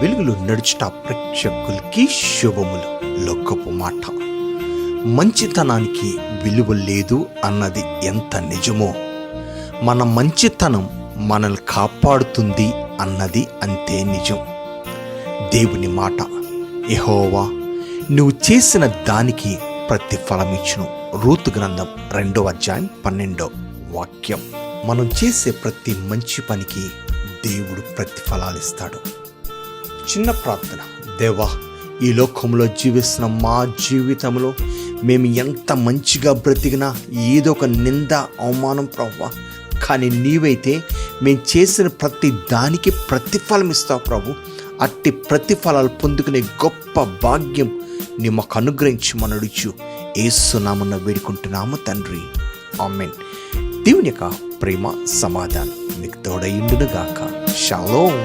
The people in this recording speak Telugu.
వెలుగులో నడుచుట ప్రేక్షకులకి శుభములు. లోకపు మాట, మంచితనానికి విలువ లేదు అన్నది ఎంత నిజమో, మన మంచితనం మనల్ని కాపాడుతుంది అన్నది అంతే నిజం. దేవుని మాట, యెహోవా నువ్వు చేసిన దానికి ప్రతిఫలమిచ్చును. రూతు గ్రంథం 2:12 మనం చేసే ప్రతి మంచి పనికి దేవుడు ప్రతిఫలాలిస్తాడు. చిన్న ప్రార్థన. దేవా, ఈ లోకంలో జీవిస్తున్న మా జీవితంలో మేము ఎంత మంచిగా బ్రతికినా ఏదో ఒక నింద, అవమానం ప్రభువా, కానీ నీవైతే మేము చేసిన ప్రతి దానికి ప్రతిఫలం ఇస్తావు ప్రభు. అట్టి ప్రతిఫలాలు పొందుకునే గొప్ప భాగ్యం నీ మాకు అనుగ్రహించి మనడుచు యేసు నామమున వేడుకుంటున్నాము తండ్రి, ఆమేన్. దేవుని యొక్క ప్రేమ, సమాధానం మీకు తోడైండును గాక. షాలోమ్.